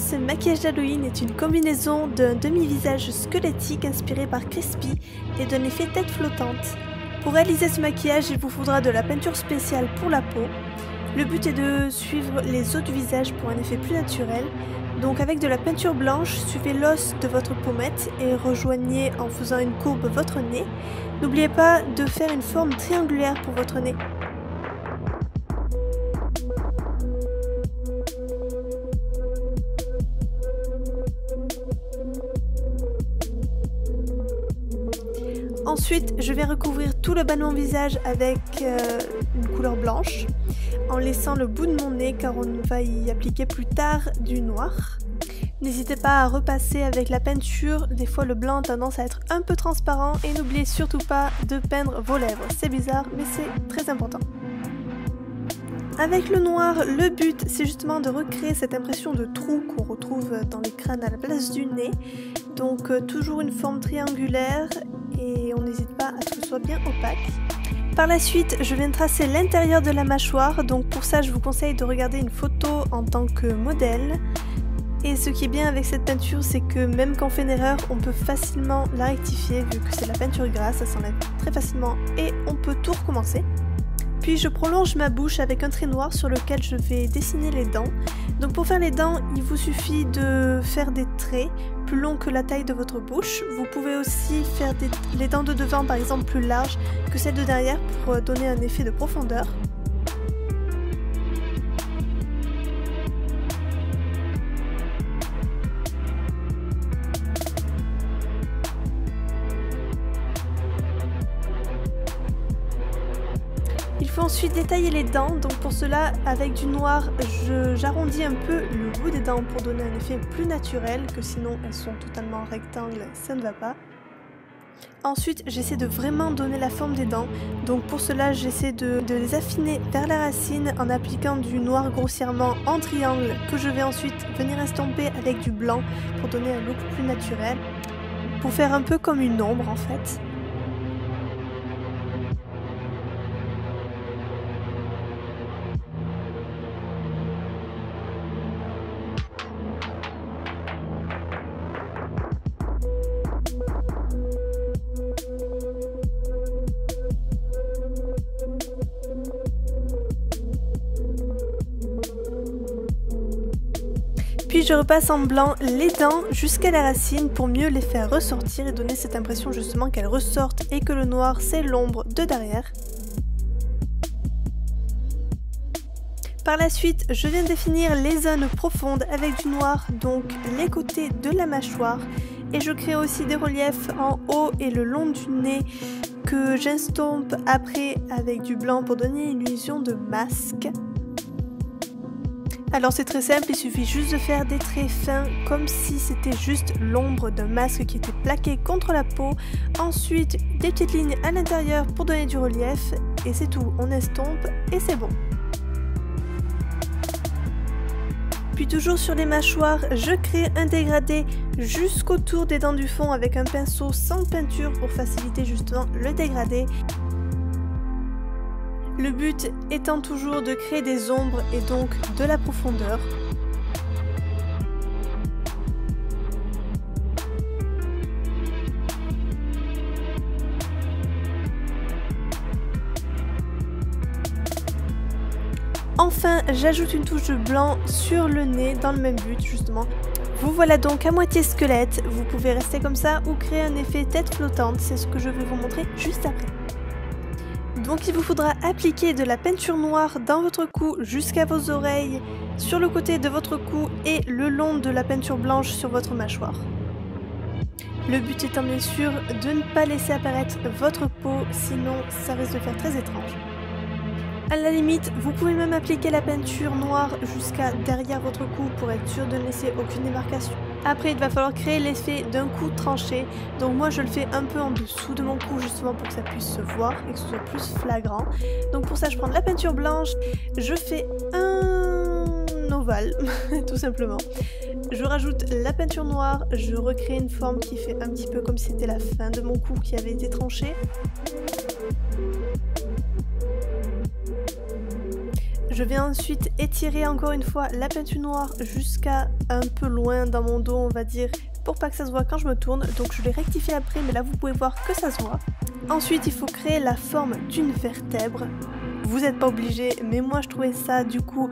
ce maquillage d'Halloween est une combinaison d'un demi-visage squelettique inspiré par Crispy et d'un effet tête flottante. Pour réaliser ce maquillage, il vous faudra de la peinture spéciale pour la peau. Le but est de suivre les os du visage pour un effet plus naturel. Donc avec de la peinture blanche, suivez l'os de votre pommette et rejoignez en faisant une courbe votre nez. N'oubliez pas de faire une forme triangulaire pour votre nez. Ensuite, je vais recouvrir tout le bas de mon visage avec une couleur blanche, en laissant le bout de mon nez car on va y appliquer plus tard du noir. N'hésitez pas à repasser avec la peinture, des fois le blanc a tendance à être un peu transparent et n'oubliez surtout pas de peindre vos lèvres. C'est bizarre mais c'est très important. Avec le noir, le but c'est justement de recréer cette impression de trou qu'on retrouve dans les crânes à la place du nez. Donc toujours une forme triangulaire et on n'hésite pas à ce que ce soit bien opaque. Par la suite, je viens tracer l'intérieur de la mâchoire, donc pour ça je vous conseille de regarder une photo en tant que modèle. Et ce qui est bien avec cette peinture, c'est que même quand on fait une erreur, on peut facilement la rectifier vu que c'est la peinture grasse, ça s'enlève très facilement et on peut tout recommencer. Puis je prolonge ma bouche avec un trait noir sur lequel je vais dessiner les dents. Donc pour faire les dents, il vous suffit de faire des traits plus longs que la taille de votre bouche. Vous pouvez aussi faire les dents de devant par exemple plus larges que celles de derrière pour donner un effet de profondeur. Il faut ensuite détailler les dents, donc pour cela avec du noir j'arrondis un peu le bout des dents pour donner un effet plus naturel que sinon elles sont totalement rectangles, ça ne va pas. Ensuite j'essaie de vraiment donner la forme des dents, donc pour cela j'essaie de les affiner vers la racine en appliquant du noir grossièrement en triangle que je vais ensuite venir estomper avec du blanc pour donner un look plus naturel, pour faire un peu comme une ombre en fait. Puis je repasse en blanc les dents jusqu'à la racine pour mieux les faire ressortir et donner cette impression justement qu'elles ressortent et que le noir c'est l'ombre de derrière. Par la suite, je viens définir les zones profondes avec du noir, donc les côtés de la mâchoire. Et je crée aussi des reliefs en haut et le long du nez que j'estompe après avec du blanc pour donner une illusion de masque. Alors c'est très simple, il suffit juste de faire des traits fins comme si c'était juste l'ombre d'un masque qui était plaqué contre la peau. Ensuite des petites lignes à l'intérieur pour donner du relief et c'est tout, on estompe et c'est bon. Puis toujours sur les mâchoires, je crée un dégradé jusqu'autour des dents du fond avec un pinceau sans peinture pour faciliter justement le dégradé. Le but étant toujours de créer des ombres et donc de la profondeur. Enfin, j'ajoute une touche de blanc sur le nez dans le même but justement. Vous voilà donc à moitié squelette, vous pouvez rester comme ça ou créer un effet tête flottante, c'est ce que je vais vous montrer juste après. Donc il vous faudra appliquer de la peinture noire dans votre cou jusqu'à vos oreilles, sur le côté de votre cou et le long de la peinture blanche sur votre mâchoire. Le but étant bien sûr de ne pas laisser apparaître votre peau, sinon ça risque de faire très étrange. À la limite, vous pouvez même appliquer la peinture noire jusqu'à derrière votre cou pour être sûr de ne laisser aucune démarcation. Après, il va falloir créer l'effet d'un cou tranché, donc moi je le fais un peu en dessous de mon cou justement pour que ça puisse se voir et que ce soit plus flagrant. Donc pour ça je prends de la peinture blanche, je fais un ovale tout simplement. Je rajoute la peinture noire, je recrée une forme qui fait un petit peu comme si c'était la fin de mon cou qui avait été tranché. Je vais ensuite étirer encore une fois la peinture noire jusqu'à un peu loin dans mon dos, on va dire, pour pas que ça se voit quand je me tourne, donc je l'ai rectifié après, mais là vous pouvez voir que ça se voit. Ensuite, il faut créer la forme d'une vertèbre. Vous n'êtes pas obligé, mais moi je trouvais ça du coup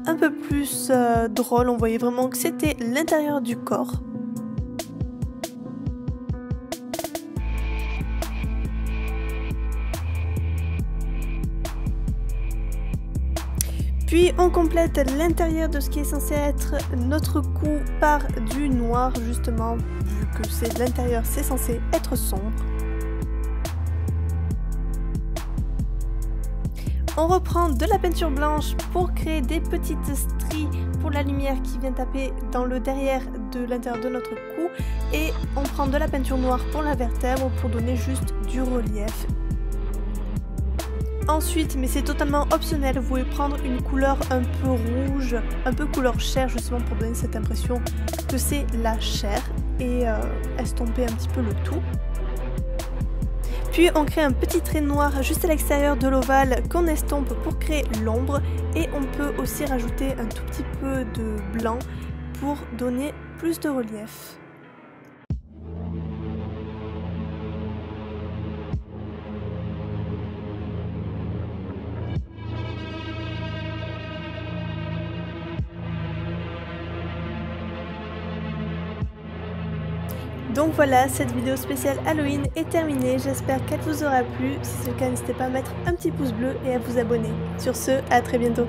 un peu plus drôle. On voyait vraiment que c'était l'intérieur du corps. Puis on complète l'intérieur de ce qui est censé être notre cou par du noir, justement, vu que c'est l'intérieur, c'est censé être sombre. On reprend de la peinture blanche pour créer des petites stries pour la lumière qui vient taper dans le derrière de l'intérieur de notre cou. Et on prend de la peinture noire pour la vertèbre pour donner juste du relief. Ensuite, mais c'est totalement optionnel, vous pouvez prendre une couleur un peu rouge, un peu couleur chair justement pour donner cette impression que c'est la chair et estomper un petit peu le tout. Puis on crée un petit trait noir juste à l'extérieur de l'ovale qu'on estompe pour créer l'ombre et on peut aussi rajouter un tout petit peu de blanc pour donner plus de relief. Donc voilà, cette vidéo spéciale Halloween est terminée, j'espère qu'elle vous aura plu. Si c'est le cas, n'hésitez pas à mettre un petit pouce bleu et à vous abonner. Sur ce, à très bientôt.